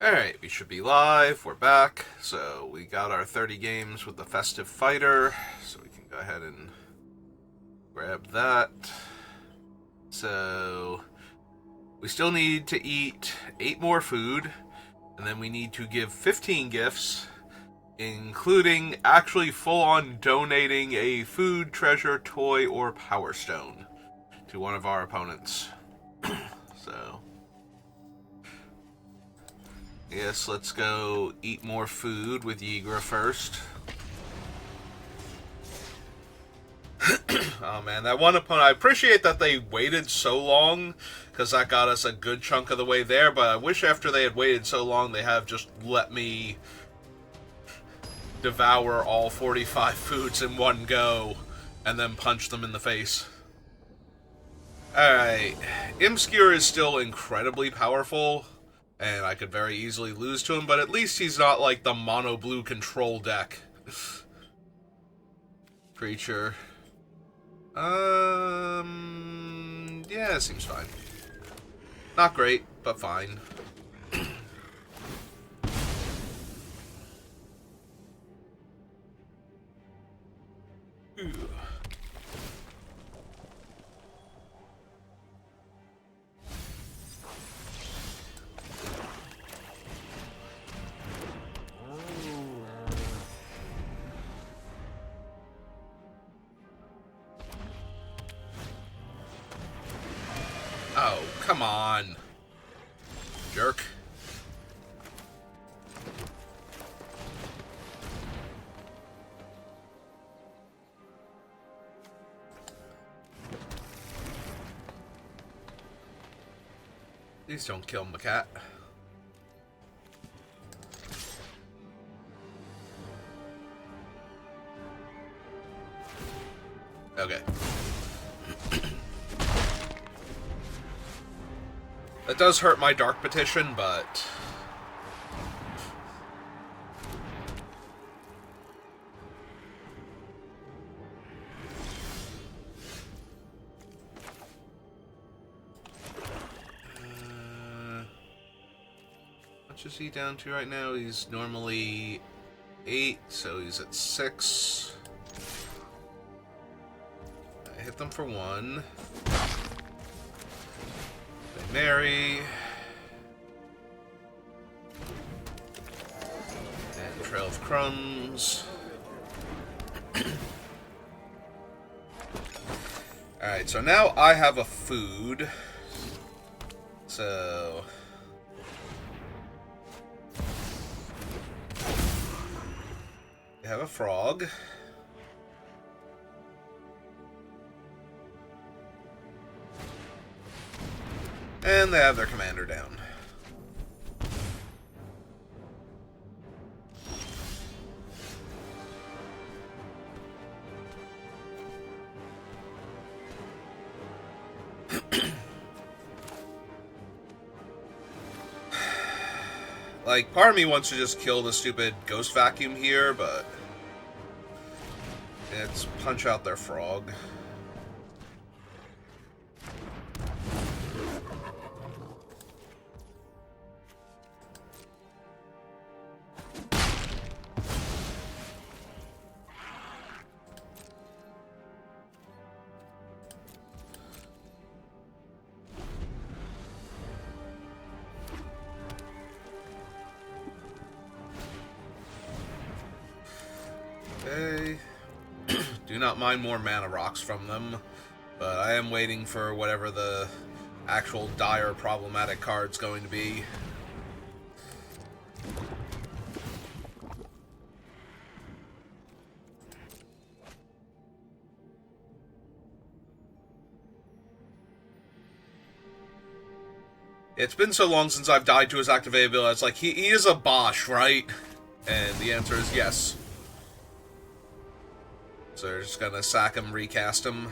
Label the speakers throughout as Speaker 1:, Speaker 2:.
Speaker 1: Alright, we should be live. We're back. So we got our 30 games with the Festive Fighter. So we can go ahead and grab that. So we still need to eat 8 more food. And then we need to give 15 gifts, including actually full-on donating a food, treasure, toy, or power stone to one of our opponents. So yes, let's go eat more food with Yigra first. Oh man, that one opponent, I appreciate that they waited so long, because that got us a good chunk of the way there, but I wish after they had waited so long they have just let me devour all 45 foods in one go, and then punch them in the face. Alright, Imscure is still incredibly powerful, and I could very easily lose to him, but at least he's not like the mono blue control deck. Creature. Yeah, it seems fine. Not great, but fine. Oh, come on. Jerk. Please don't kill my cat. Okay. That does hurt my Dark Petition, but how much is he down to right now? He's normally 8, so he's at 6. I hit them for 1. They marry. And Trail of Crumbs. Alright, so now I have a food. So I have a frog. And they have their commander down. Like, part of me wants to just kill the stupid ghost vacuum here, but let's punch out their frog. Okay. Do not mind more mana rocks from them, but I am waiting for whatever the actual dire problematic card's going to be. It's been so long since I've died to his activated ability. It's like, he is a Bosch, right? And the answer is yes. So they're just gonna sack him, recast him.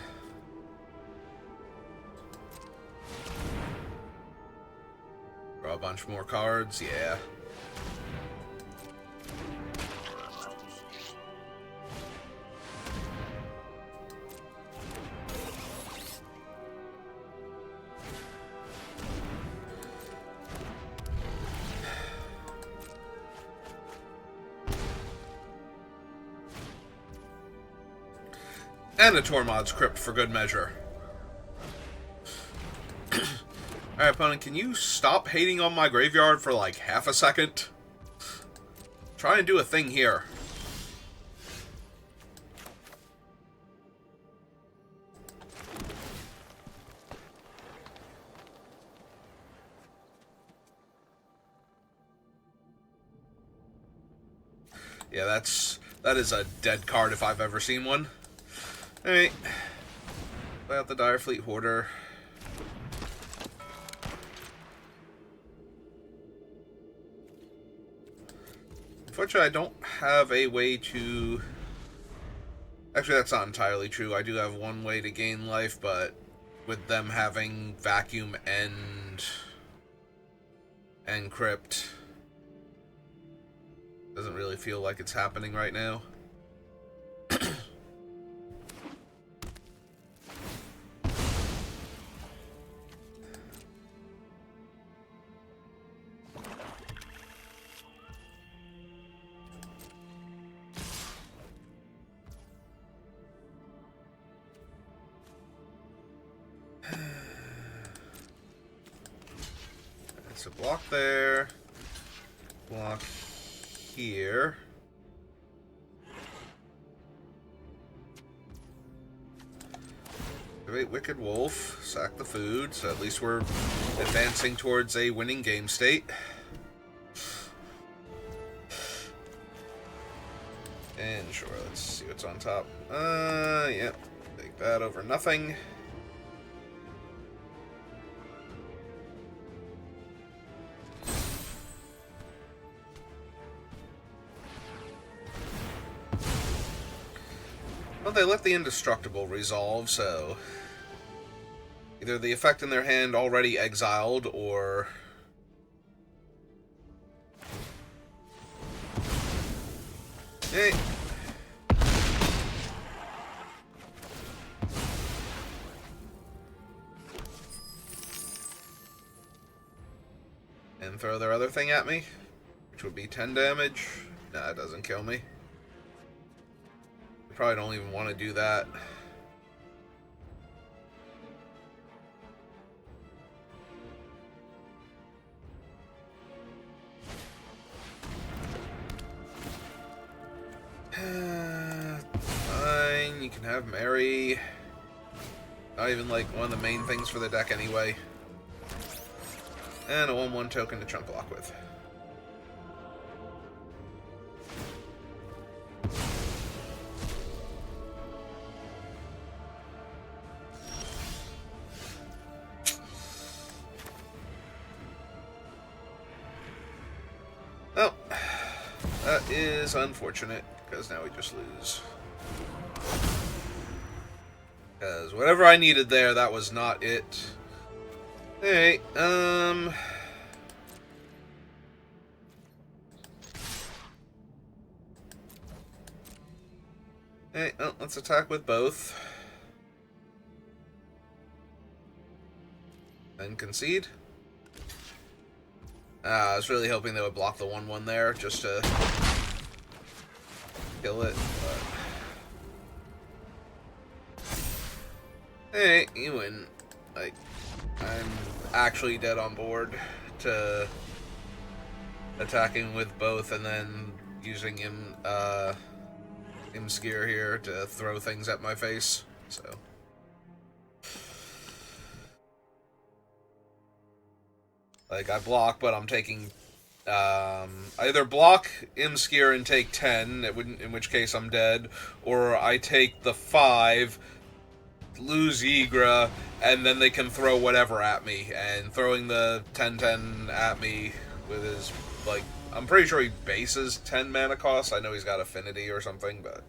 Speaker 1: Draw a bunch more cards, yeah. And a Tormod's Crypt for good measure. Alright, opponent, can you stop hating on my graveyard for like half a second? Try and do a thing here. Yeah, that is a dead card if I've ever seen one. Alright. Play out the Direfleet Hoarder. Unfortunately, I don't have a way to... Actually, that's not entirely true. I do have one way to gain life, but with them having Vacuum and Crypt, doesn't really feel like it's happening right now. So block there, block here. Activate Wicked Wolf, sack the food, so at least we're advancing towards a winning game state. And sure, let's see what's on top. Yep, take that over nothing. Well, they let the Indestructible resolve, so either the effect in their hand already exiled, or... Hey! And throw their other thing at me, which would be 10 damage. Nah, it doesn't kill me. Probably don't even want to do that. Fine, you can have Mary. Not even like one of the main things for the deck anyway. And a 1/1 token to chunk block with. Oh, that is unfortunate, because now we just lose. Because whatever I needed there, that was not it. Hey, Hey, oh, let's attack with both. And concede. I was really hoping they would block the 1/1 there, just to kill it, but... Hey, you win. Like, I'm actually dead on board to attacking with both and then using Imskir here to throw things at my face, so... Like, I block, but I'm taking... I either block Imskir and take 10, in which case I'm dead, or I take the 5, lose Ygra, and then they can throw whatever at me. And throwing the 10/10 at me with his, like... I'm pretty sure he bases 10 mana cost. I know he's got Affinity or something, but...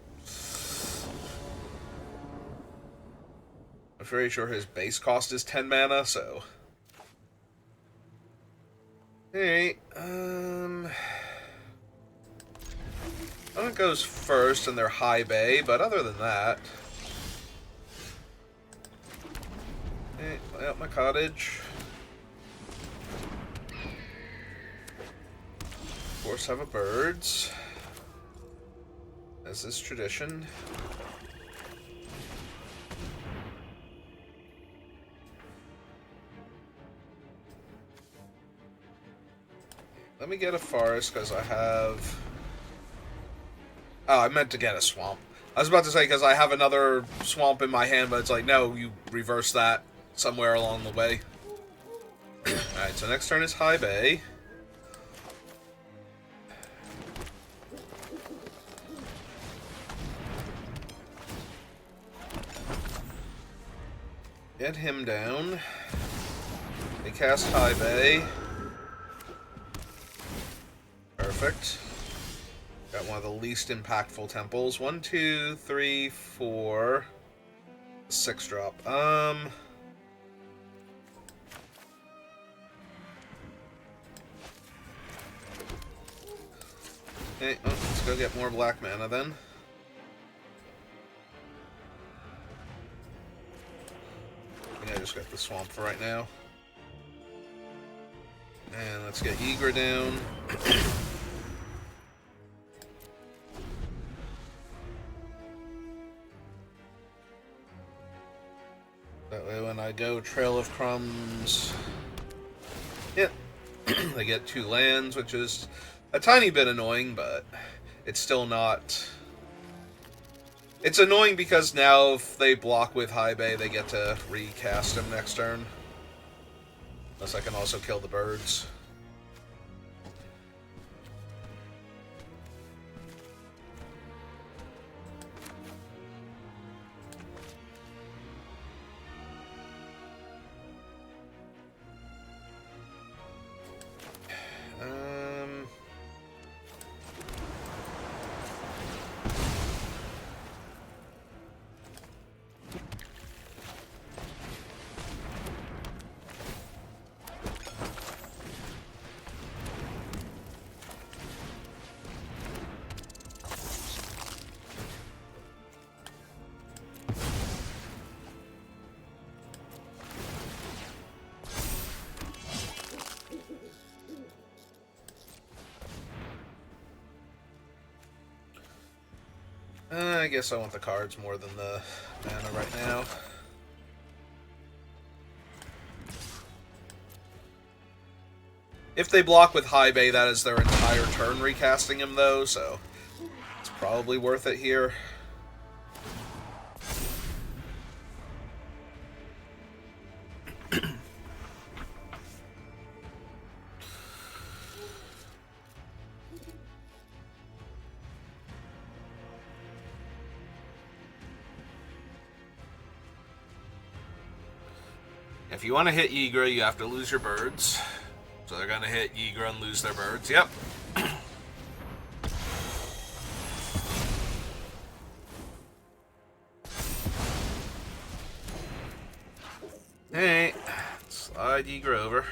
Speaker 1: I'm pretty sure his base cost is 10 mana, so... Alright, it goes first in their high bay, but other than that... Hey, lay out my cottage. Of course, have a birds. As is tradition. let me get a forest, because I have... Oh, I meant to get a swamp. I was about to say, because I have another swamp in my hand, but it's like, no, you reverse that somewhere along the way. Alright, so next turn is High Bay. Get him down. They cast High Bay. Perfect. Got one of the least impactful temples. 1, 2, 3, 4. 6 drop. Okay, oh, let's go get more black mana then. I think I just got the swamp for right now. And let's get Ygra down. That way when I go Trail of Crumbs... Yeah, they get 2 lands, which is a tiny bit annoying, but it's still not... It's annoying because now if they block with High Bay, they get to recast him next turn. Unless I can also kill the birds. I guess I want the cards more than the mana right now. If they block with High Bay, that is their entire turn recasting him, though, so it's probably worth it here. If you want to hit Ygra, you have to lose your birds. So they're going to hit Ygra and lose their birds. Yep. Alright. Slide Ygra over.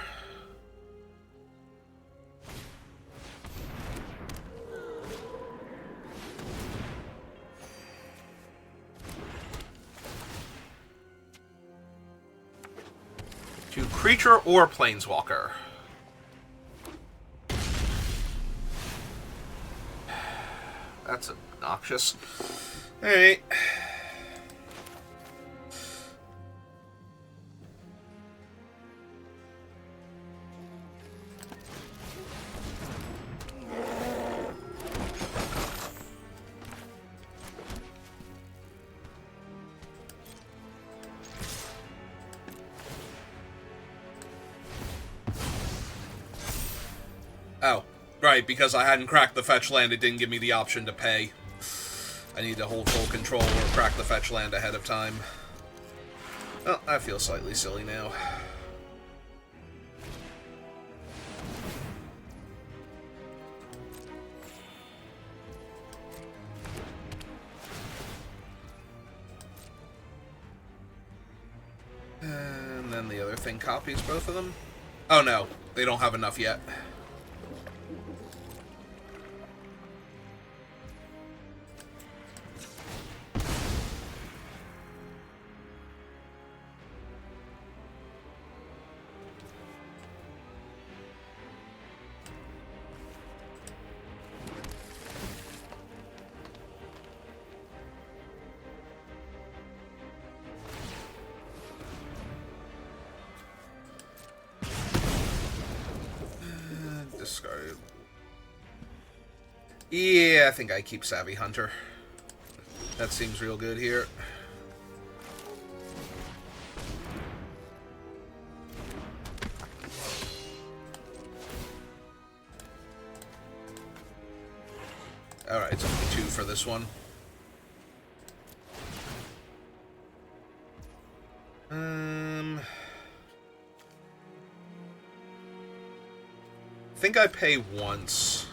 Speaker 1: To creature or planeswalker. That's obnoxious. Alright. Oh, right, because I hadn't cracked the fetch land, it didn't give me the option to pay. I need to hold full control or crack the fetch land ahead of time. Well, I feel slightly silly now. And then the other thing copies both of them. Oh no, they don't have enough yet. discarded. Yeah, I think I keep Savvy Hunter. That seems real good here. Alright, it's only 2 for this one. I think I pay once.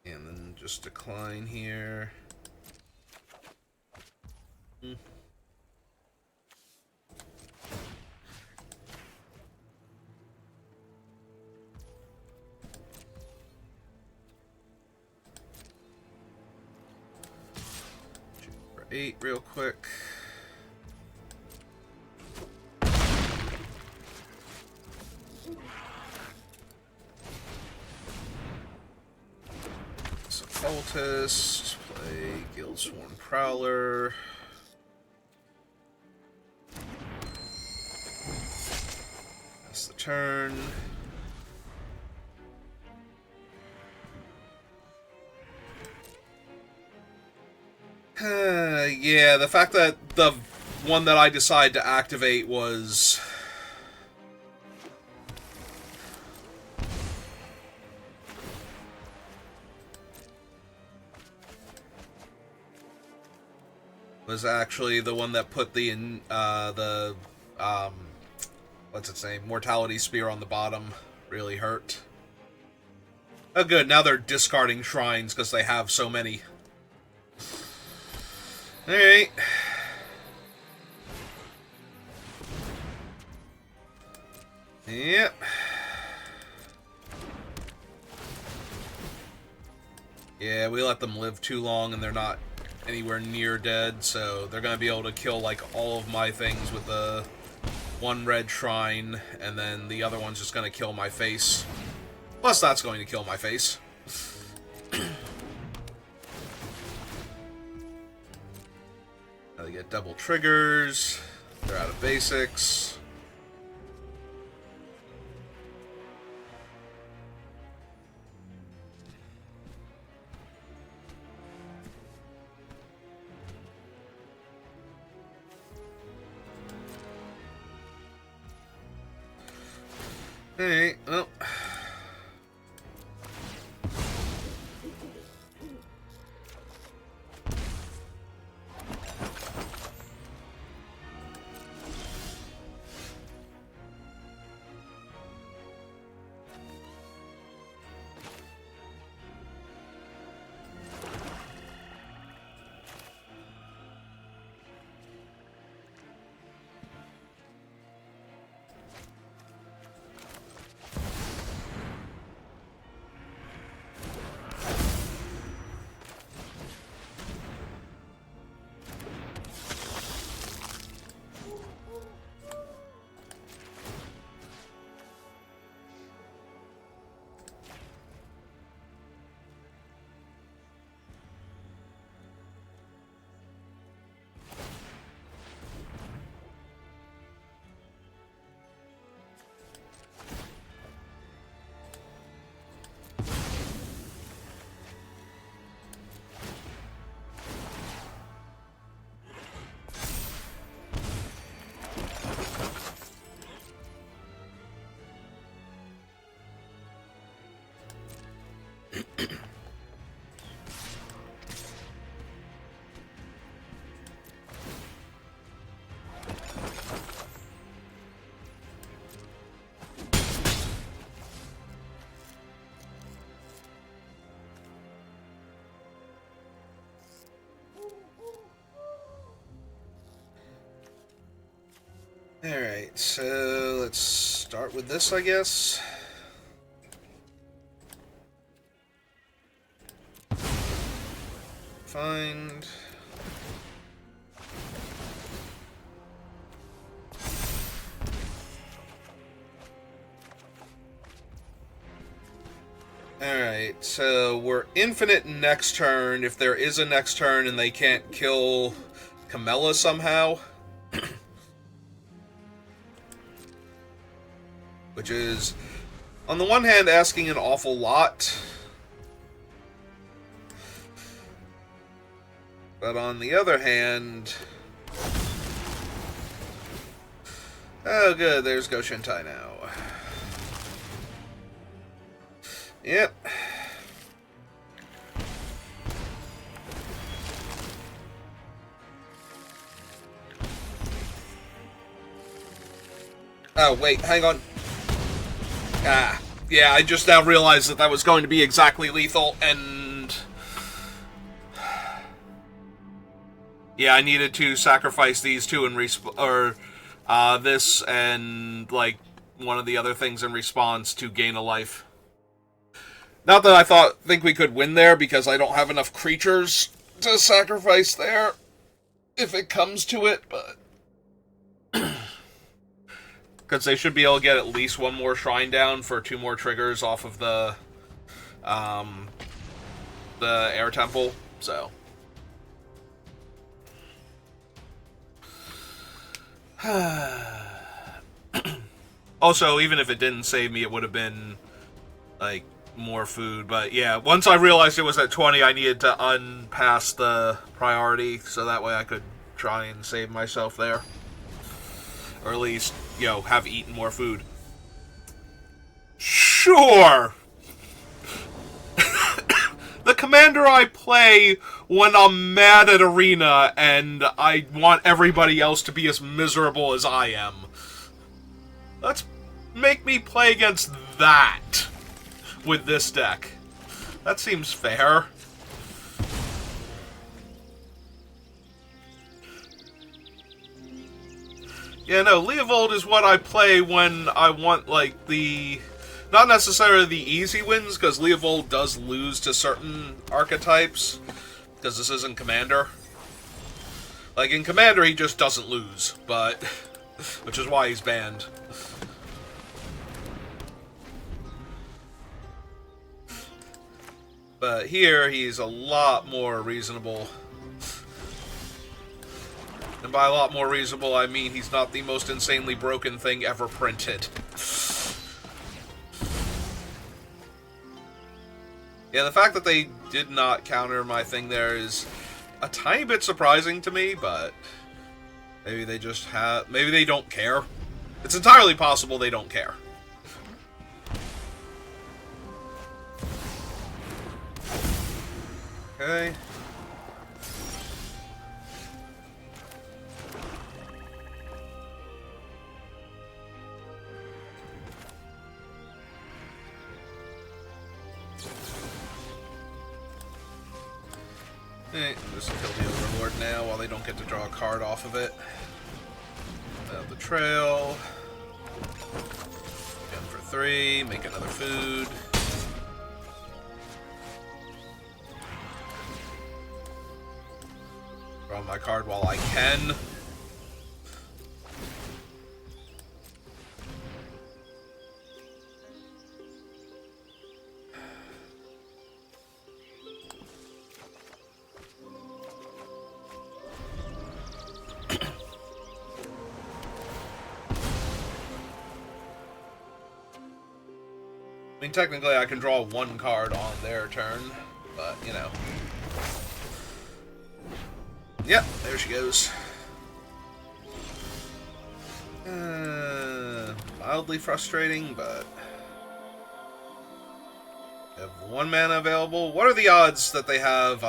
Speaker 1: And then just decline here. For 8 real quick. Cultist, play Guildsworn Prowler. That's the turn. Yeah, the fact that the one that I decided to activate was... was actually the one that put the what's its name? Mortality Spear on the bottom. Really hurt. Oh good, now they're discarding shrines because they have so many. Alright. Yep. Yeah, we let them live too long and they're not anywhere near dead, so they're gonna be able to kill like all of my things with the one red shrine, and then the other one's just gonna kill my face. Plus that's going to kill my face. Now they get double triggers. They're out of basics. Alright, well. Alright, so let's start with this, I guess. Find... Alright, so we're infinite next turn if there is a next turn and they can't kill Camilla somehow. Which is, on the one hand, asking an awful lot. But on the other hand... Oh good, there's Go Shintai now. Yep. Oh, wait, hang on. Ah, yeah, I just now realized that that was going to be exactly lethal, and... Yeah, I needed to sacrifice these two in this and, like, one of the other things in response to gain a life. Not that I think we could win there, because I don't have enough creatures to sacrifice there, if it comes to it, but... Because they should be able to get at least one more shrine down for 2 more triggers off of the air temple, so... Also, even if it didn't save me, it would have been, like, more food. But yeah, once I realized it was at 20, I needed to unpass the priority, so that way I could try and save myself there. Or at least, you know, have eaten more food. Sure! The commander I play when I'm mad at Arena and I want everybody else to be as miserable as I am. Let's make me play against that with this deck. That seems fair. Yeah, no, Leovold is what I play when I want, like, the... Not necessarily the easy wins, because Leovold does lose to certain archetypes, because this isn't Commander. Like, in Commander, he just doesn't lose, but... which is why he's banned. But here, he's a lot more reasonable. And by a lot more reasonable, I mean he's not the most insanely broken thing ever printed. Yeah, the fact that they did not counter my thing there is a tiny bit surprising to me, but maybe they just have... Maybe they don't care. It's entirely possible they don't care. Okay. Just kill the Overlord now while they don't get to draw a card off of it. The trail. Gun for 3, make another food. Draw my card while I can. I mean, technically I can draw 1 card on their turn, but, you know. Yep, there she goes. Mildly frustrating, but... They have 1 mana available. What are the odds that they have,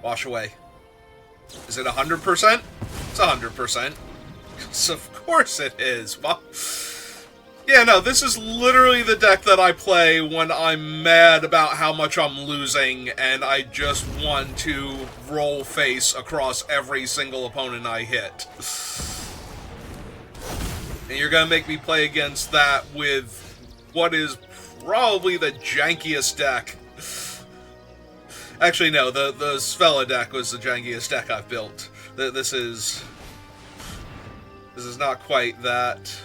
Speaker 1: Wash Away? Is it 100%? It's 100%. So of course it is. Well, yeah, no, this is literally the deck that I play when I'm mad about how much I'm losing, and I just want to roll face across every single opponent I hit. And you're gonna make me play against that with what is probably the jankiest deck. Actually, no, the Svella deck was the jankiest deck I've built. This is not quite that.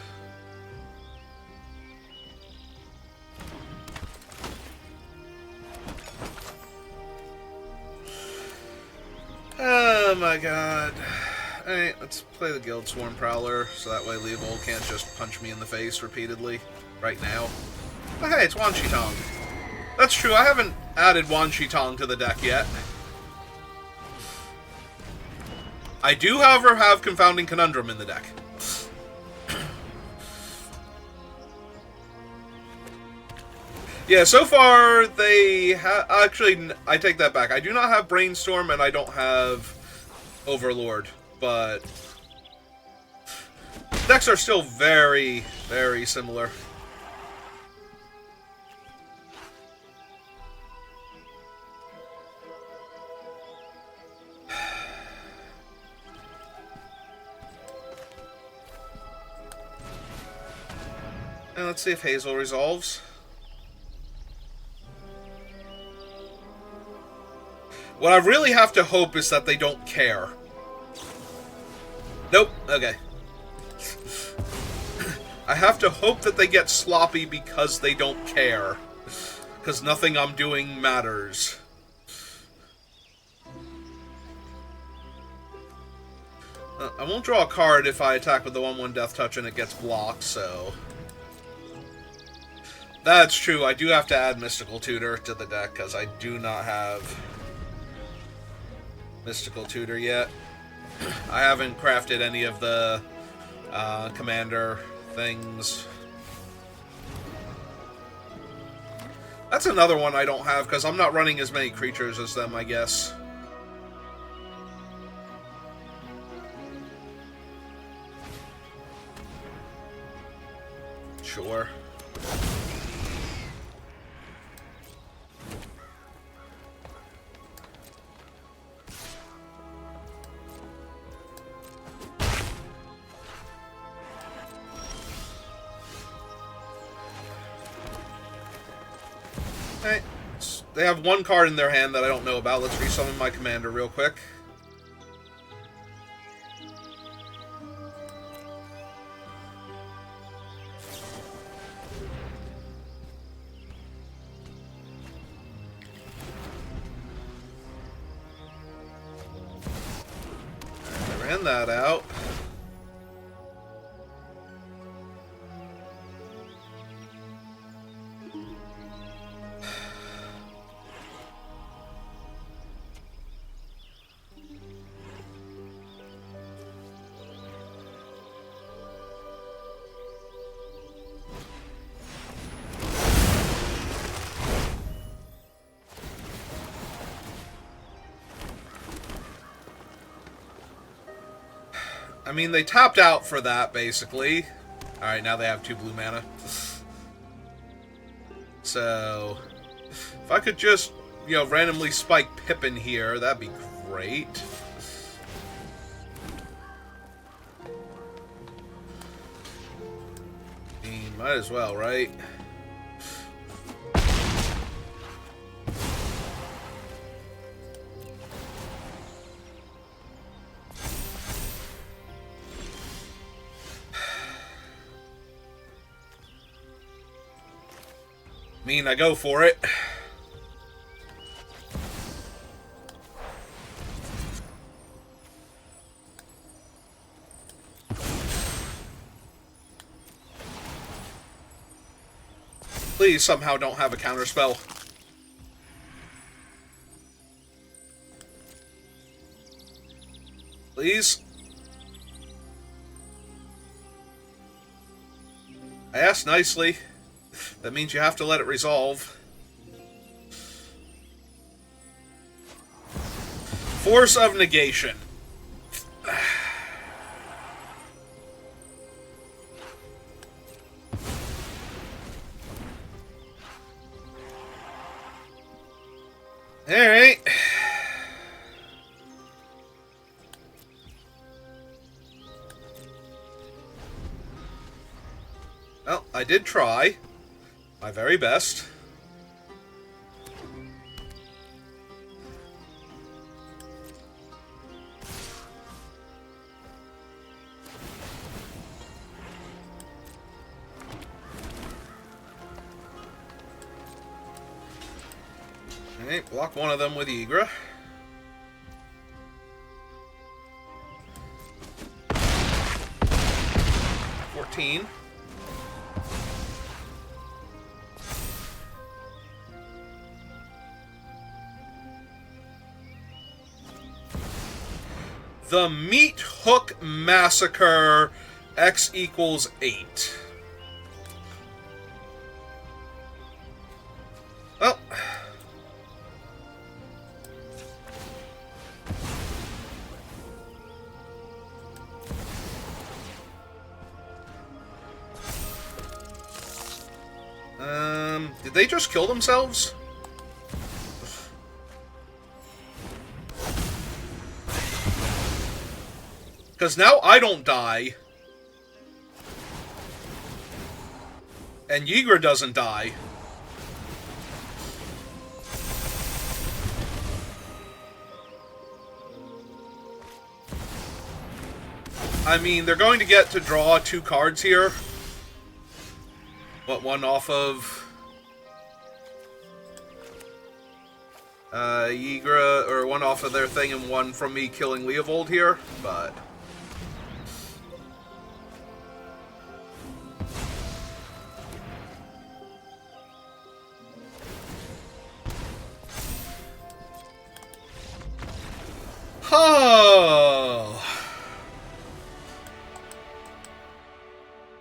Speaker 1: Oh my god. Alright, let's play the Guild Swarm Prowler, so that way Leovold can't just punch me in the face repeatedly right now. Oh hey, it's Wan Shi Tong. That's true, I haven't added Wan Shi Tong to the deck yet. I do, however, have Confounding Conundrum in the deck. Yeah, so far they actually, I take that back. I do not have Brainstorm and I don't have Overlord, but decks are still very, very similar. And let's see if Hazel resolves. What I really have to hope is that they don't care. Nope. Okay. I have to hope that they get sloppy because they don't care. Because nothing I'm doing matters. I won't draw a card if I attack with the 1/1 Death Touch and it gets blocked, so... That's true, I do have to add Mystical Tutor to the deck, because I do not have Mystical Tutor yet. I haven't crafted any of the commander things. That's another one I don't have, because I'm not running as many creatures as them, I guess. Sure. Okay. They have one card in their hand that I don't know about. Let's resummon my commander real quick. I ran that out. I mean, they tapped out for that, basically. Alright, now they have 2 blue mana. So, if I could just, you know, randomly spike Pippin here, that'd be great. I mean, might as well, right? I go for it. Please somehow don't have a counterspell. Please. I asked nicely. That means you have to let it resolve. Force of Negation. Alright. Well, I did try. My very best. Alright, block one of them with Ygra. 14. The Meat Hook Massacre, X equals 8. Well, did they just kill themselves? Because now I don't die. And Ygritte doesn't die. I mean, they're going to get to draw 2 cards here. But one off of Ygritte, or one off of their thing and one from me killing Leovold here, but... Oh...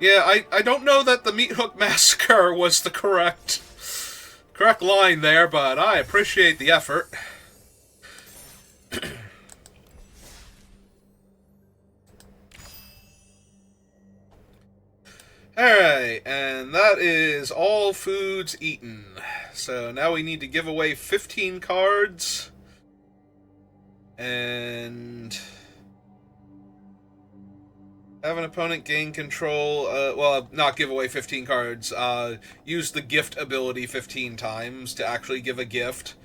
Speaker 1: Yeah, I don't know that the Meat Hook Massacre was the correct line there, but I appreciate the effort. Alright, and that is all foods eaten. So now we need to give away 15 cards. And... have an opponent gain control, well, not give away 15 cards, use the gift ability 15 times to actually give a gift.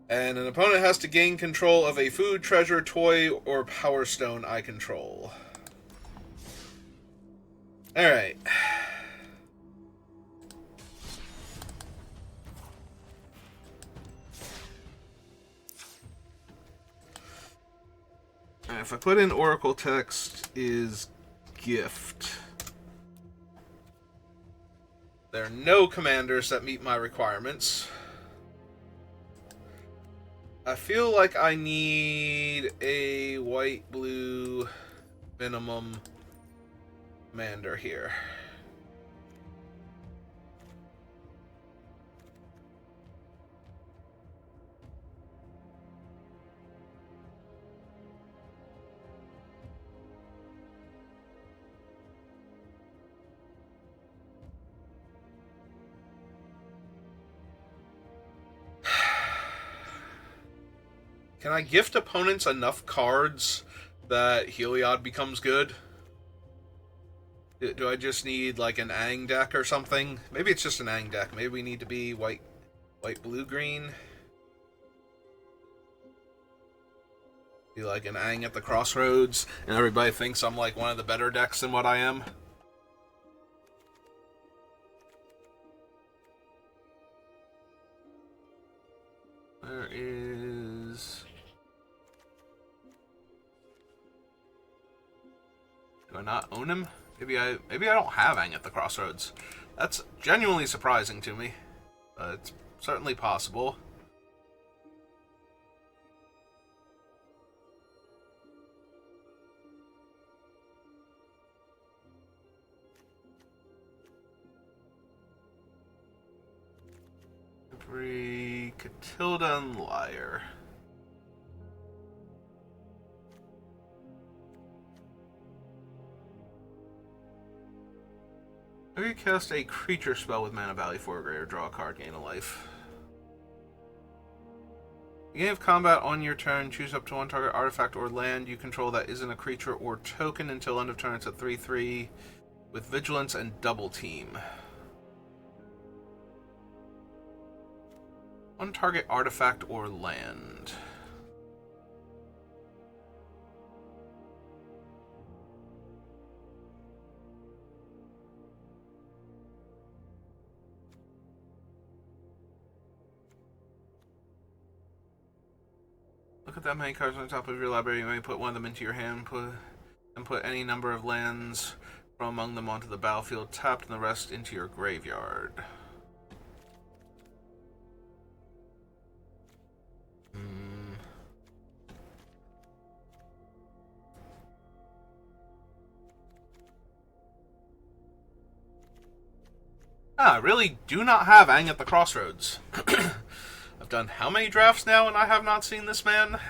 Speaker 1: And an opponent has to gain control of a food, treasure, toy, or power stone I control. Alright. If I put in Oracle text is gift. There are no commanders that meet my requirements. I feel like I need a white-blue minimum commander here. Can I gift opponents enough cards that Heliod becomes good? Do I just need, like, an Aang deck or something? Maybe it's just an Aang deck. Maybe we need to be white, blue, green. Be like an Aang at the Crossroads, and everybody thinks I'm, like, one of the better decks than what I am. There is... do I not own him? Maybe I don't have Aang at the Crossroads. That's genuinely surprising to me. It's certainly possible. Every Catilda and Liar. Maybe cast a creature spell with Mana Valley for a greater, draw a card, gain a life. Beginning of combat on your turn, choose up to 1 target artifact or land you control that isn't a creature or token until end of turn. It's a 3/3 with vigilance and double team. 1 target artifact or land. Look at that many cards on the top of your library. You may put one of them into your hand, and put any number of lands from among them onto the battlefield, tapped, and the rest into your graveyard. I really do not have Aang at the Crossroads. I've done how many drafts now and I have not seen this man?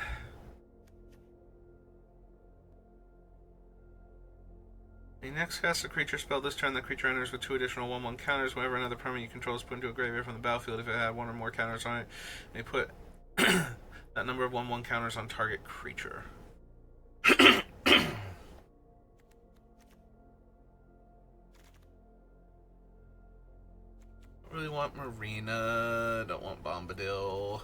Speaker 1: You next cast a creature spell. This turn, the creature enters with 2 additional 1/1 counters. Whenever another permanent you control is put into a graveyard from the battlefield, if it had 1 or more counters on it, they put that number of 1/1 counters on target creature. Don't really want Marina. Don't want Bombadil.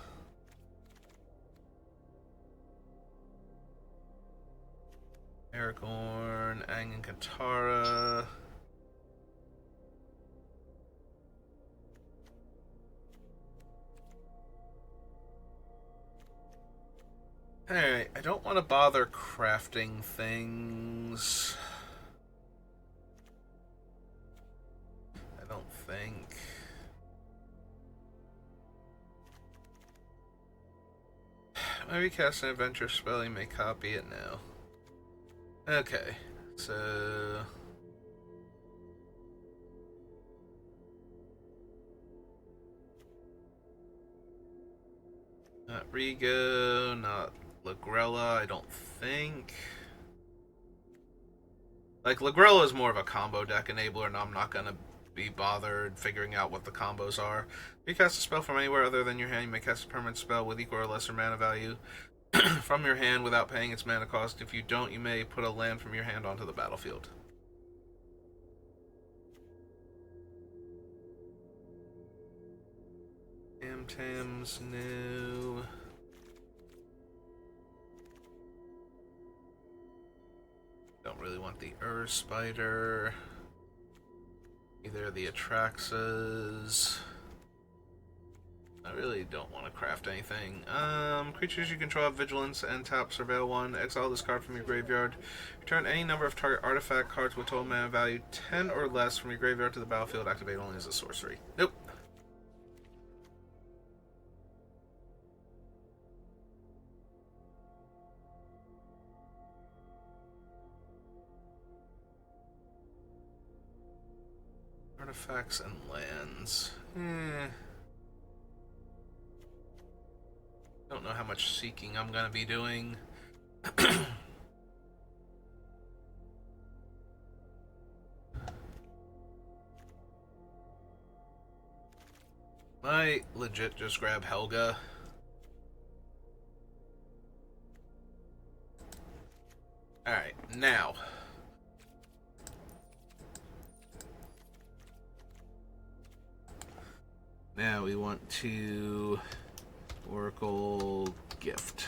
Speaker 1: Aragorn, Aang, and Katara. Alright, I don't want to bother crafting things. I don't think. Maybe cast an adventure spell, you may copy it now. Okay, so... Not Rigo, not Lagrella, I don't think. Like, Lagrella is more of a combo deck enabler, and I'm not gonna be bothered figuring out what the combos are. If you cast a spell from anywhere other than your hand, you may cast a permanent spell with equal or lesser mana value from your hand without paying its mana cost. If you don't, you may put a land from your hand onto the battlefield. Tam's new. Don't really want the Spider. Either the Atraxas. I really don't want to craft anything. Creatures you control have Vigilance and tap Surveil 1. Exile this card from your graveyard. Return any number of target artifact cards with total mana value 10 or less from your graveyard to the battlefield. Activate only as a sorcery. Nope. Artifacts and lands. Don't know how much seeking I'm gonna be doing. Might legit just grab Helga. Alright, now. Now we want to Oracle Gift.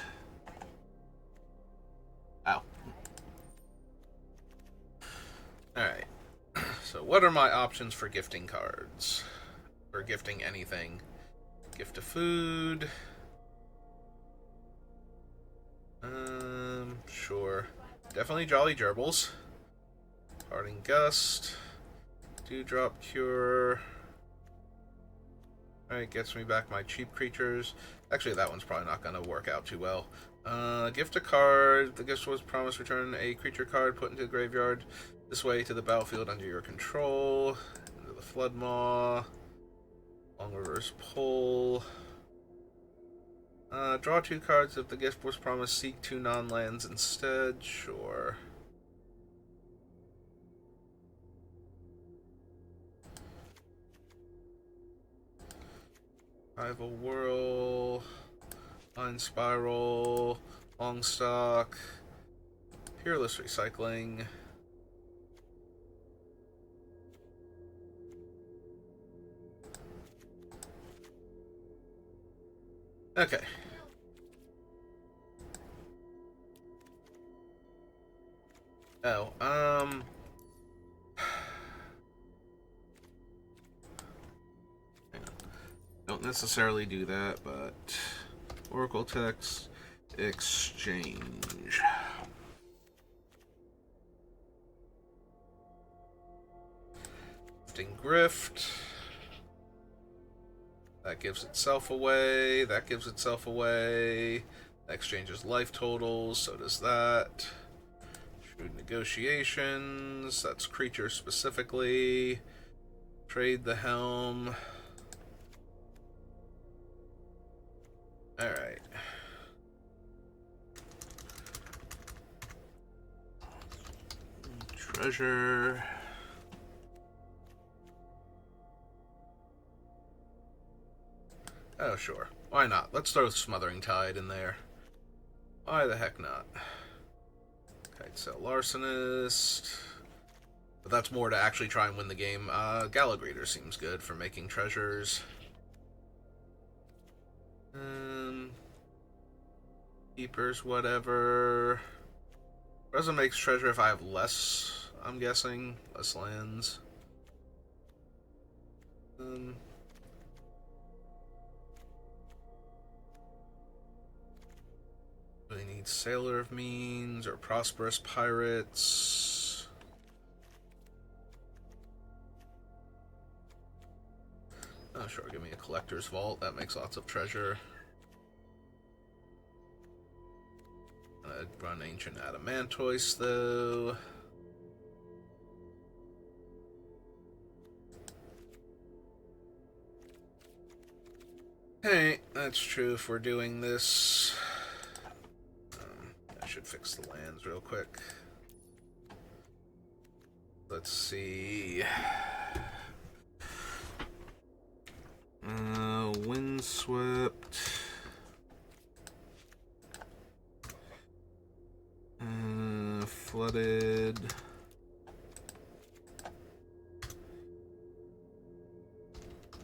Speaker 1: Ow. Alright. So what are my options for gifting cards? Or gifting anything? Gift of food. Sure. Definitely Jolly Gerbils. Parting Gust. Dewdrop Cure. Alright, gets me back my cheap creatures. Actually, that one's probably not going to work out too well. Gift a card. The gift was promised return a creature card put into the graveyard this way to the battlefield under your control. Into the Floodmaw. Long Reverse Pull. Draw 2 cards. If the gift was promised, seek 2 non-lands instead. Sure. Rival Whirl, Line Spiral, Longstock, Peerless Recycling. Okay. Oh, don't necessarily do that, but Oracle Text Exchange. Shifting Grift. That gives itself away. That gives itself away. That exchanges life totals. So does that. Shrewd Negotiations. That's creature specifically. Trade the Helm. Alright. Treasure. Oh, sure. Why not? Let's throw Smothering Tide in there. Why the heck not? Kitesail Larcenist. But that's more to actually try and win the game. Gallagreater seems good for making treasures. Keepers, whatever. Doesn't make treasure if I have less, I'm guessing. Less lands. Really need Sailor of Means or Prosperous Pirates. Oh, sure, give me a Collector's Vault. That makes lots of treasure. I'd run Ancient Adamantoise, though. Hey, that's true if we're doing this. I should fix the lands real quick. Let's see. Windswept. Flooded.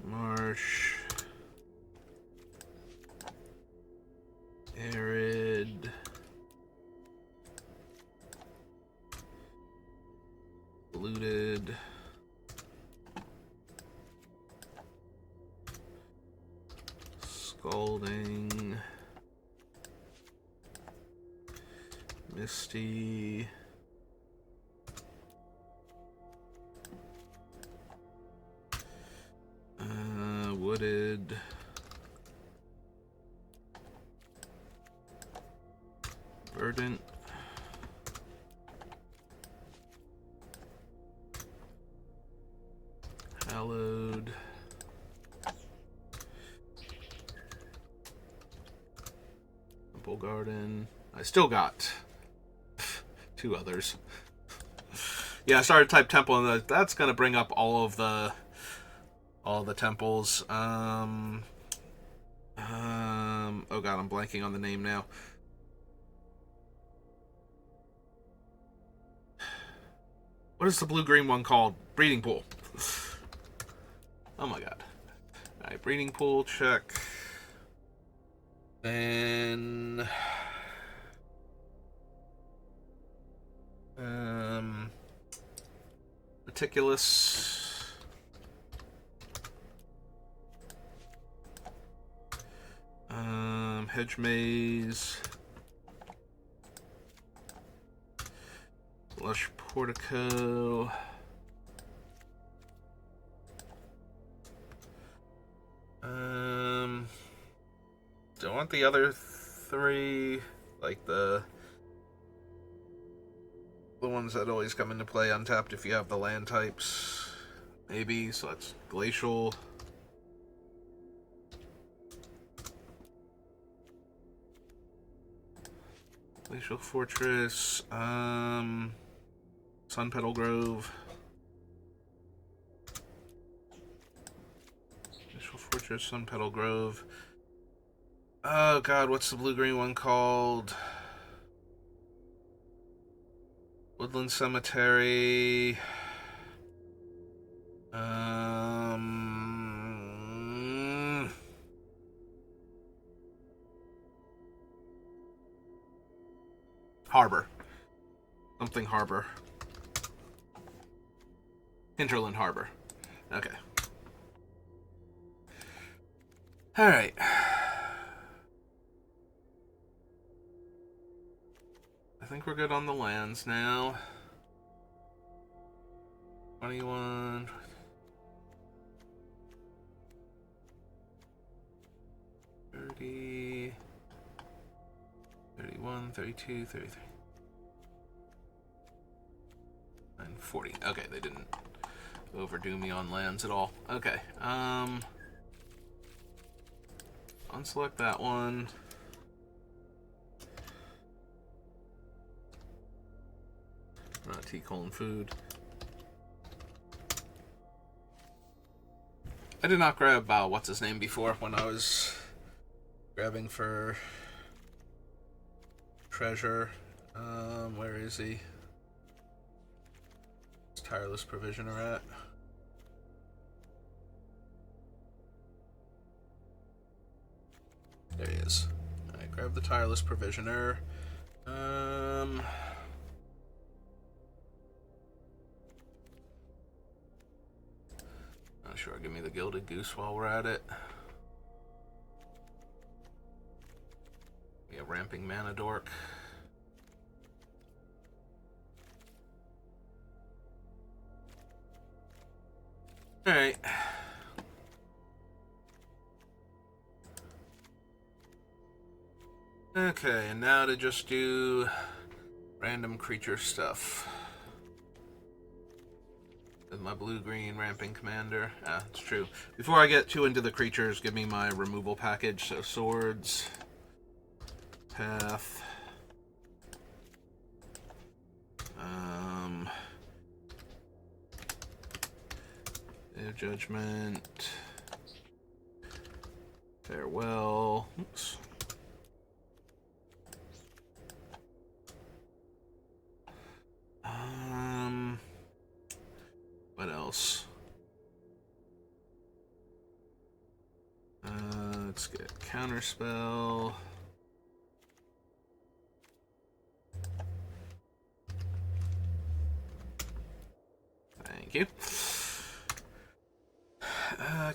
Speaker 1: Marsh. Arid. Polluted. Scalding. Misty. Wooded. Verdant. Hallowed. Temple Garden. I still got two others. Yeah, I started to type temple, and that's gonna bring up all the temples. Oh god, I'm blanking on the name now. What is the blue-green one called? Breeding Pool. Oh my god. Alright, Breeding Pool, check. Then... Meticulous... Hedge Maze... Lush Portico... Don't want the other three, like the ones that always come into play untapped if you have the land types. Maybe, so that's Glacial. Glacial Fortress, Sun Petal Grove. Glacial Fortress, Sun Petal Grove. Oh god, what's the blue-green one called? Woodland Cemetery. Harbor. Something Harbor. Hinterland Harbor. Okay. Alright. I think we're good on the lands now. 21. 32, 33. And 40. Okay, they didn't overdo me on lands at all. Okay, unselect that one. Tea, food. I did not grab what's his name before when I was grabbing for treasure. Where is he? Where's Tireless Provisioner at? There he is. Alright, grab the Tireless Provisioner. Sure, give me the Gilded Goose while we're at it. Be a Ramping Mana Dork. Alright. Okay, and now to just do random creature stuff. With my blue-green Ramping Commander. Ah, it's true. Before I get too into the creatures, give me my removal package. So swords, path, Judgment, farewell. Oops. What else? Let's get Counterspell. Thank you.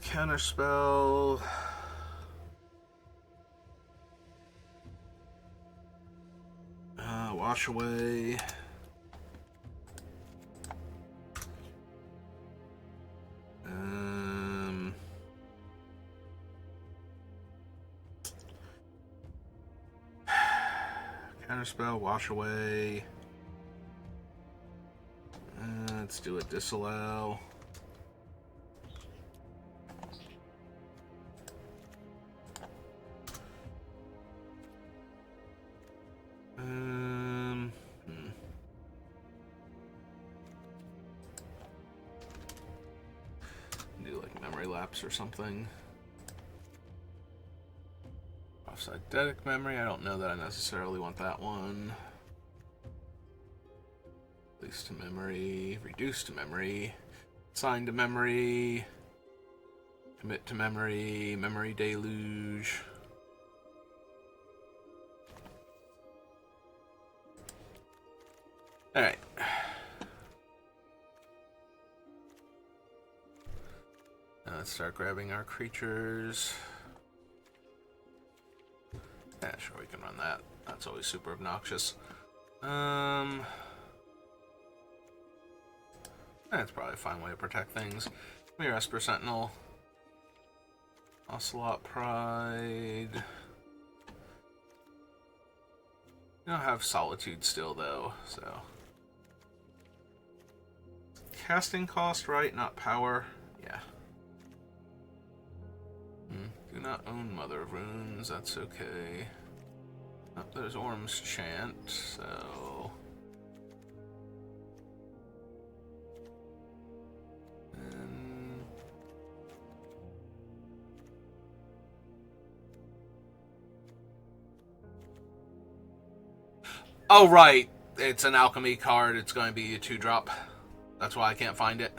Speaker 1: Counterspell. Wash away. Counterspell, wash away. Let's do a disallow. Do like memory lapse or something. Offside memory, I don't know that I necessarily want that one. Release to memory, reduce to memory, assign to memory, commit to memory, memory deluge. Alright. Now let's start grabbing our creatures. Yeah, sure, we can run that. That's always super obnoxious. That's probably a fine way to protect things. Give me your Esper Sentinel. Ocelot Pride. You don't have Solitude still, though, so... Casting cost, right? Not power? Yeah. Do not own Mother of Runes, that's okay. Oh, there's Orm's Chant, so... Oh, right. It's an alchemy card. It's going to be a 2-drop. That's why I can't find it.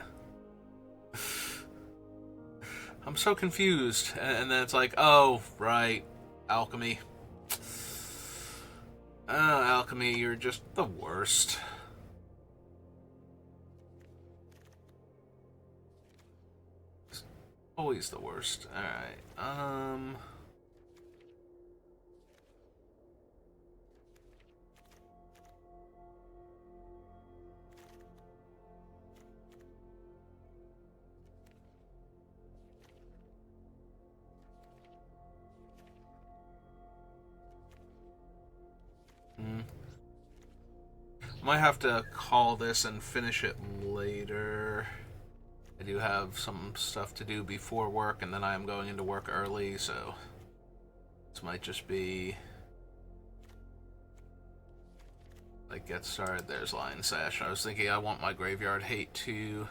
Speaker 1: I'm so confused. And then it's like, oh, right. Alchemy. Oh, alchemy, you're just the worst. It's always the worst. Alright. Might have to call this and finish it later. I do have some stuff to do before work, and then I am going into work early, so this might just be like get started. There's Lion Sash. I was thinking I want my Graveyard Hate to...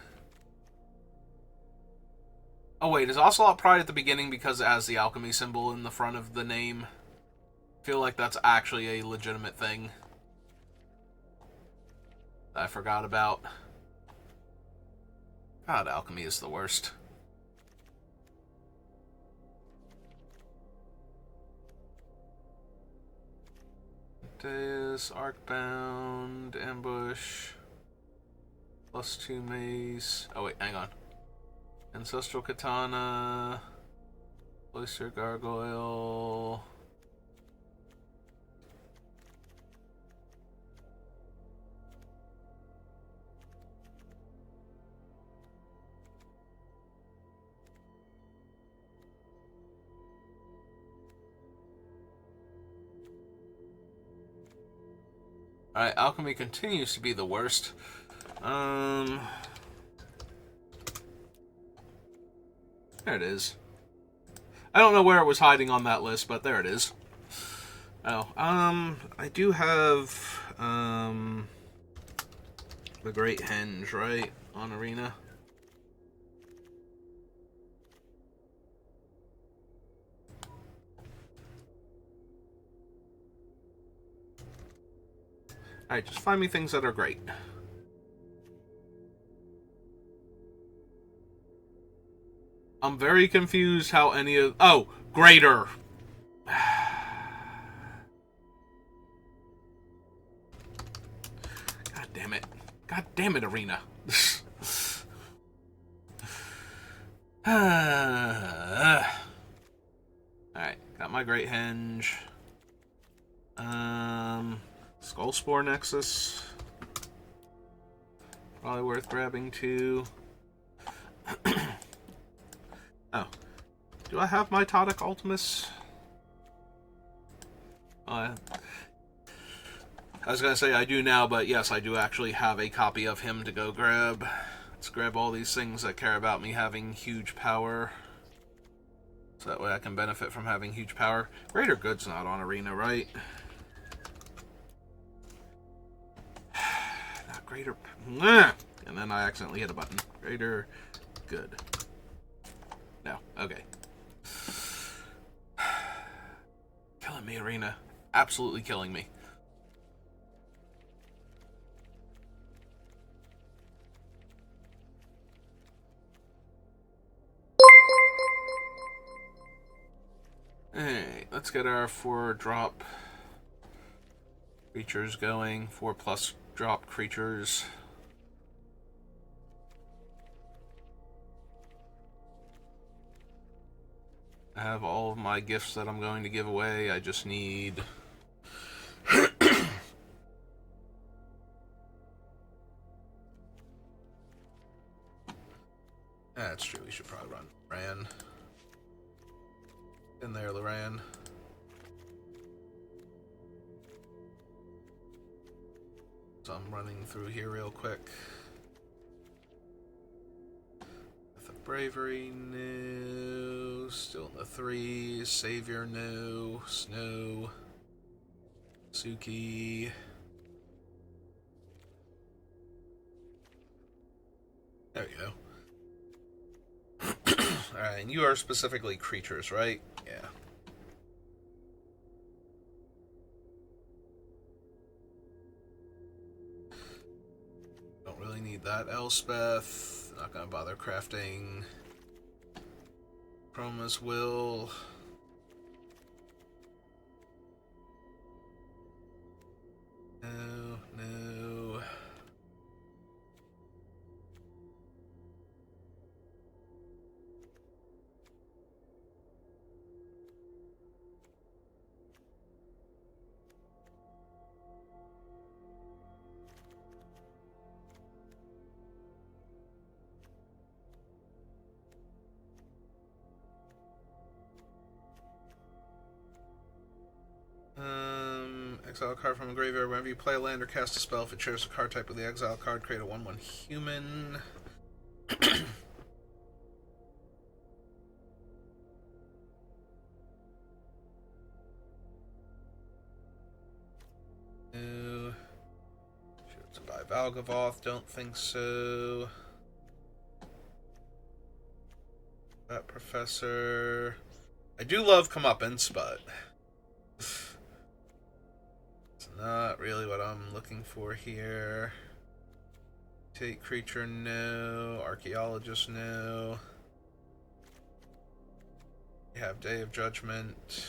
Speaker 1: Oh wait, is Ocelot Pride at the beginning because it has the alchemy symbol in the front of the name? I feel like that's actually a legitimate thing that I forgot about. God, alchemy is the worst. Deus, Arcbound, Ambush, +2 Mace. Oh wait, hang on. Ancestral Katana, Cloister Gargoyle. Alright, alchemy continues to be the worst. There it is. I don't know where it was hiding on that list, but there it is. Oh, I do have, the Great Henge, right? On Arena. Alright, just find me things that are great. I'm very confused how any of... Oh! Greater! God damn it. God damn it, Arena. Alright, got my Great Henge. Skullspore Nexus. Probably worth grabbing too. Oh. Do I have my Todic Ultimus? I was gonna say I do now, but yes, I do actually have a copy of him to go grab. Let's grab all these things that care about me having huge power. So that way I can benefit from having huge power. Greater Good's not on Arena, right? Not Greater... And then I accidentally hit a button. Greater Good. No. Okay. Killing me, Arena. Absolutely killing me. Hey, let's get our 4-drop creatures going. 4+ drop creatures. I have all of my gifts that I'm going to give away. I just need... That's true, we should probably run Loran. In there, Loran. So I'm running through here real quick. With the Bravery, no. Still in the 3s. Savior, no. Snow. Suki. There we go. Alright, and you are specifically creatures, right? Yeah. Don't really need that Elspeth. Not gonna bother crafting. Chroma's Will. No, no. exile card from a graveyard. Whenever you play a land or cast a spell, if it shares a card type with the exile card, create a 1/1 human. No. Should buy Valgavoth, don't think so. That Professor. I do love Comeuppance, but it's not really what I'm looking for here. Take creature, no. Archaeologist, no. We have Day of Judgment.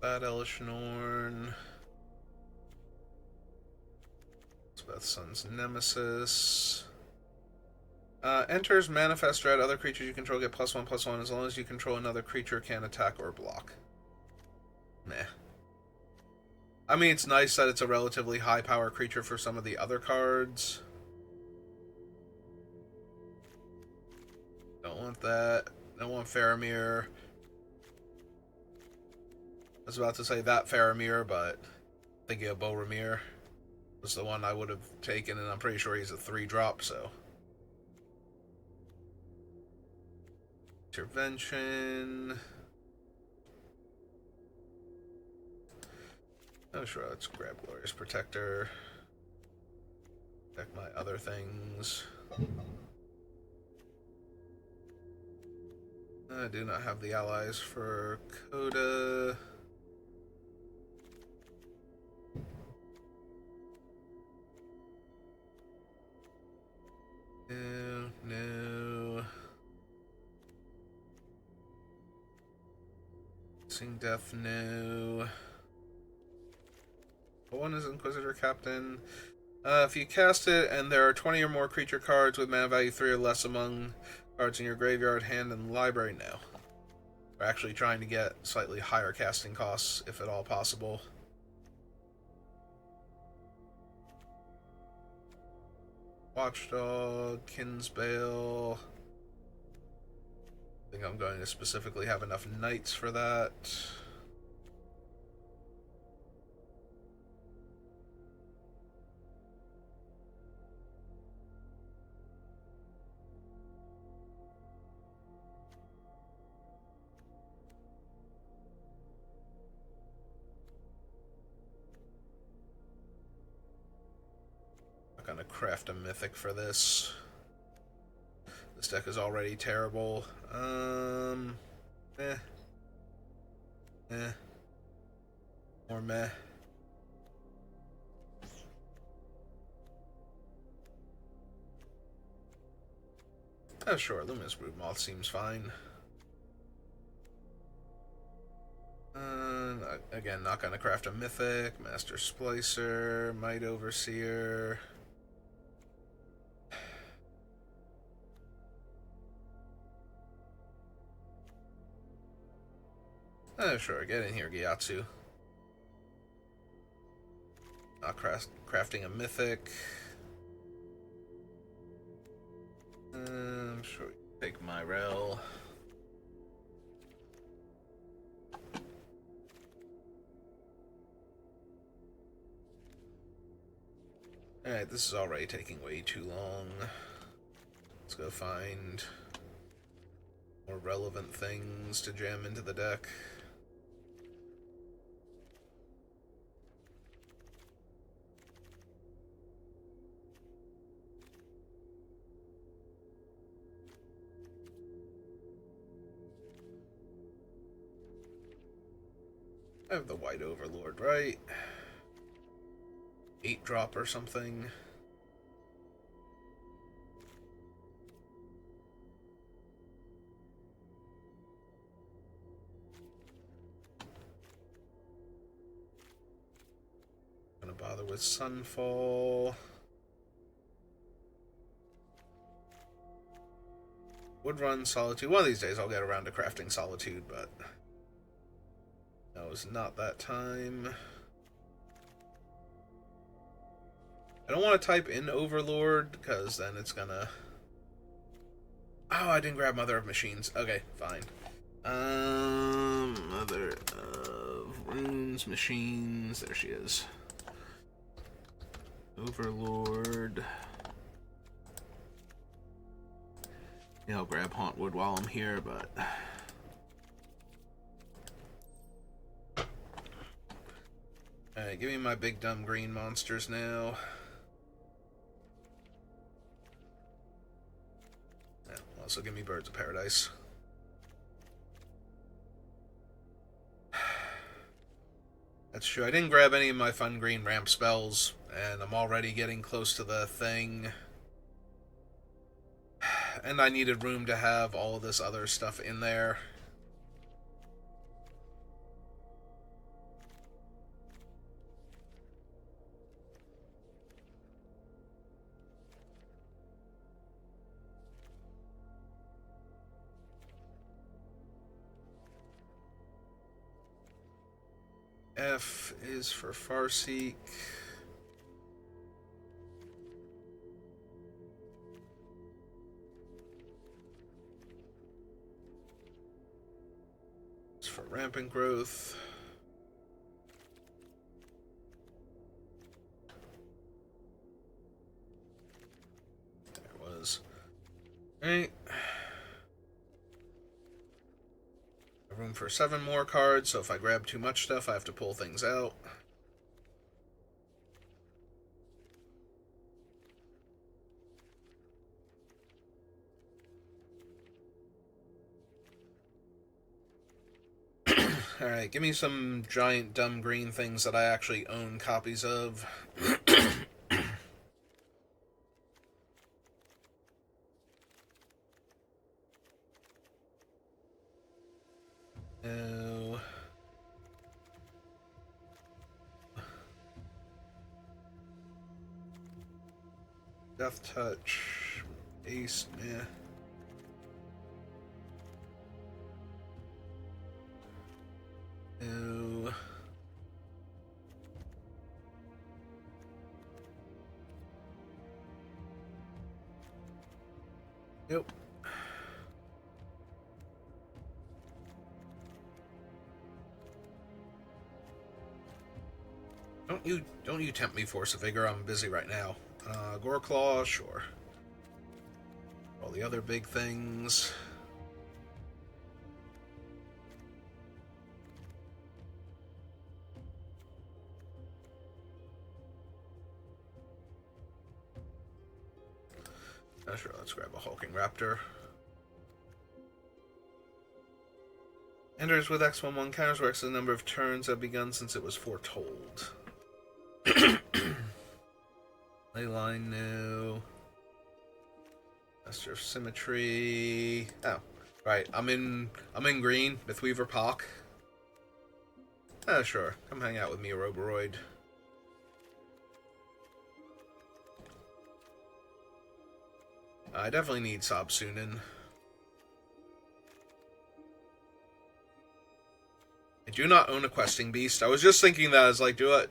Speaker 1: Bad Elish Norn. Sun's Nemesis. Enters Manifest Dread. Other creatures you control get +1/+1 as long as you control another creature can attack or block. Meh. I mean, it's nice that it's a relatively high power creature for some of the other cards. Don't want that. Don't want Faramir. I was about to say that Faramir, but thinking of Boromir was the one I would have taken, and I'm pretty sure he's a 3-drop, so. Intervention. Oh, sure, let's grab Glorious Protector. Check my other things. I do not have the allies for Coda. No. Sing Death, no. One is Inquisitor Captain. If you cast it and there are 20 or more creature cards with mana value 3 or less among cards in your graveyard, hand, and library, no. We're actually trying to get slightly higher casting costs, if at all possible. Watchdog, Kinsbale. I think I'm going to specifically have enough knights for that. Gonna craft a mythic for this. This deck is already terrible. Meh. Or meh. Oh, sure, Luminous Broodmoth seems fine. Again, not gonna craft a mythic. Master Splicer, Might Overseer. Oh, sure, get in here, Gyatso. Not crafting a mythic. Sure, we can take Myrel. Alright, this is already taking way too long. Let's go find more relevant things to jam into the deck. I have the White Overlord, right? 8-drop or something. Gonna bother with Sunfall. Would run Solitude. One of these days I'll get around to crafting Solitude, but no, it's not that time. I don't want to type in Overlord, because then it's gonna Oh, I didn't grab Mother of Machines. Okay, fine. Mother of Runes, Machines. There she is. Overlord. Yeah, I'll grab Hauntwood while I'm here, but... Alright, give me my big dumb green monsters now. Yeah, also give me Birds of Paradise. That's true. I didn't grab any of my fun green ramp spells, and I'm already getting close to the thing. And I needed room to have all of this other stuff in there. F is for Farseek. It's for Rampant Growth. There it was. Alright. Room for 7 more cards, so if I grab too much stuff, I have to pull things out. Alright, give me some giant dumb green things that I actually own copies of. No. Death Touch. Ace, meh. No. Nope. Don't you tempt me, Force of Vigor. I'm busy right now. Goreclaw, sure. All the other big things. Sure, let's grab a Hulking Raptor. Enters with X11 counters where X is the number of turns have begun since it was foretold. Leyline, no. Master of Symmetry. Oh, right. I'm in green. Mythweaver Pock. Sure. Come hang out with me, Roboroid. I definitely need Sobsunin. I do not own a Questing Beast. I was just thinking that. I was like, do it.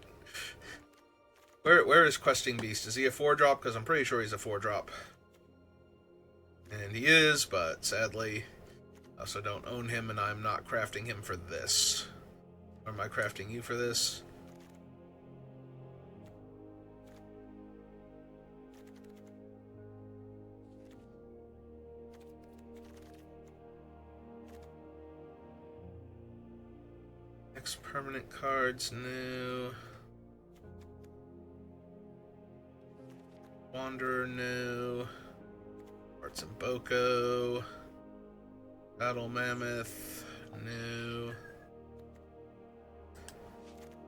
Speaker 1: Where is Questing Beast? Is he a 4-drop? Because I'm pretty sure he's a 4-drop. And he is, but sadly, I also don't own him, and I'm not crafting him for this. Or am I crafting you for this? X permanent cards, no. Wanderer, no. Arts and Boko. Battle Mammoth, no.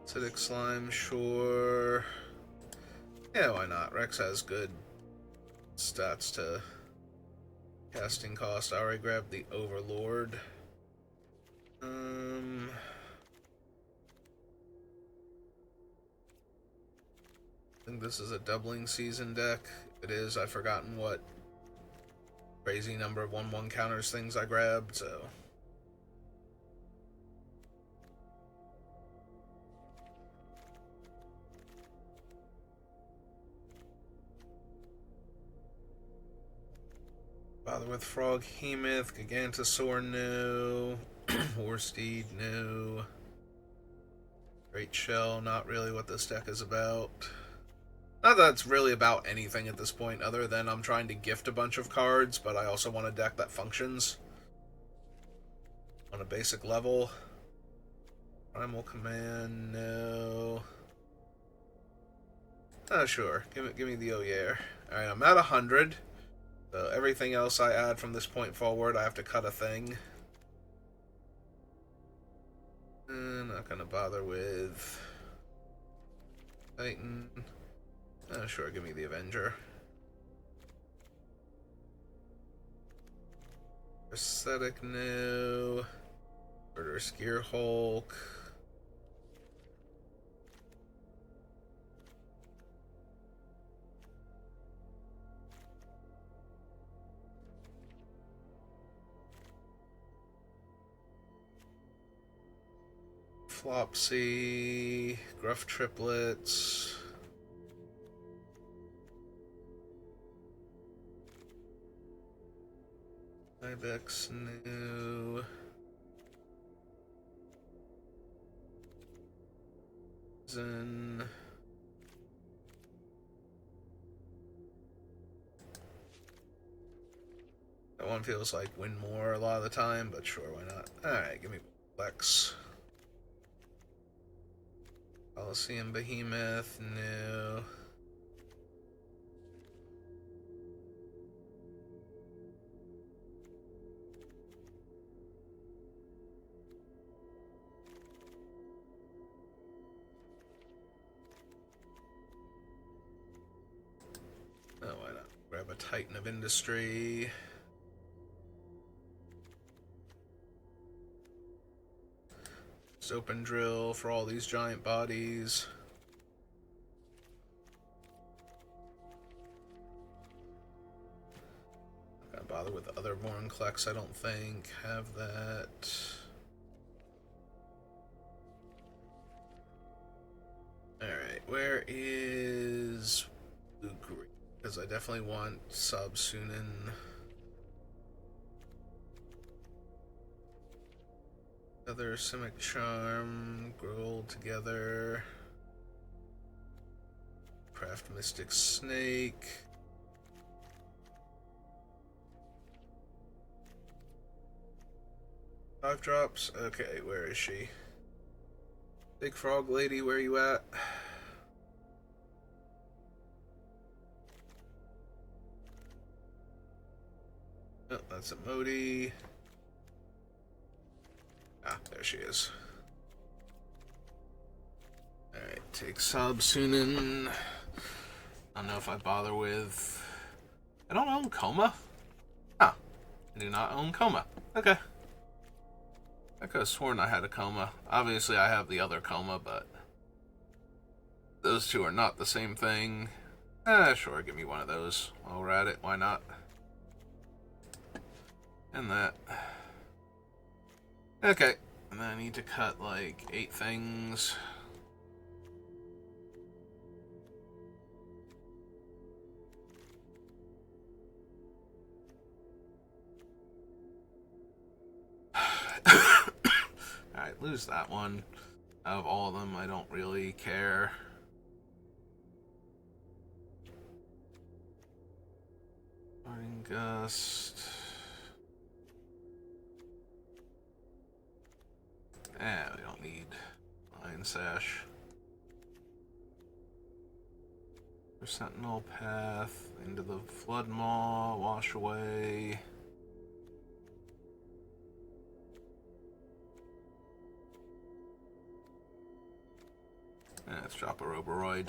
Speaker 1: Acidic Slime, sure. Yeah, why not? Rex has good stats to casting cost. I already grabbed the Overlord. I think this is a doubling season deck. If it is, I've forgotten what crazy number of 1/1 counters things I grabbed, so. Wow, bother with Froghemoth. Gigantosaur, no. Warsteed, no. Great Shell, not really what this deck is about. Not that it's really about anything at this point, other than I'm trying to gift a bunch of cards, but I also want a deck that functions on a basic level. Primal Command, no. Oh, sure. Give me the Oyer. Alright, I'm at 100. So everything else I add from this point forward, I have to cut a thing. Not gonna bother with Titan. Oh, sure, give me the Avenger. Prosthetic, no. Murderous Gearhulk. Flopsy. Gruff Triplets. Ibex, no. Zen. That one feels like win more a lot of the time, but sure, why not? Alright, give me Lex. Coliseum Behemoth, no. Oh, why not? Grab a Titan of Industry. Just open drill for all these giant bodies. Not gonna bother with other Vorinclex, I don't think. Have that. Alright, where is Blue Green? Because I definitely want Sabsunin. Other Simic Charm, grow together. Craft Mystic Snake. Five drops? Okay, where is she? Big Frog Lady, where you at? Oh, that's a Modi. Ah, there she is. Alright, take Sabsunin. I don't know if I bother with... I don't own Coma? Ah, I do not own Coma. Okay. I could have sworn I had a Coma. Obviously I have the other Coma, but... those two are not the same thing. Sure, give me one of those. While we're at it, why not? And that. Okay. And then I need to cut like 8 things. Alright, lose that one. Out of all of them, I don't really care. Parting Gust. We don't need Lion Sash. Sentinel Path, into the Flood Maw, Wash Away. Let's drop a Roboroid.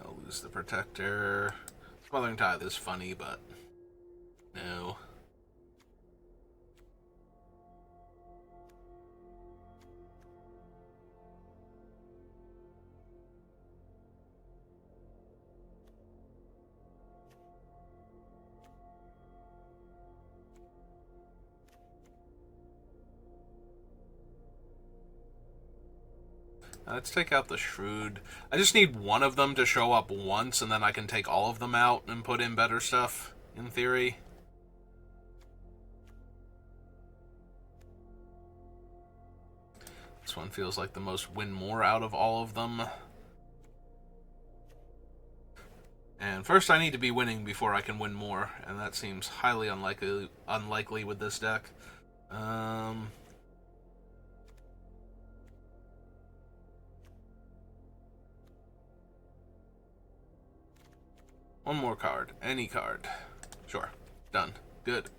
Speaker 1: I'll lose the Protector. Smothering Tithe is funny, but no. Let's take out the Shrewd. I just need one of them to show up once, and then I can take all of them out and put in better stuff, in theory. This one feels like the most win more out of all of them. And first I need to be winning before I can win more, and that seems highly unlikely with this deck. One more card. Any card. Sure. Done. Good.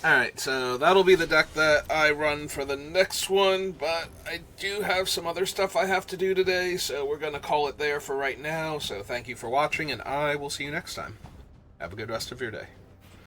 Speaker 1: Alright, so that'll be the deck that I run for the next one, but I do have some other stuff I have to do today, so we're going to call it there for right now. So thank you for watching, and I will see you next time. Have a good rest of your day.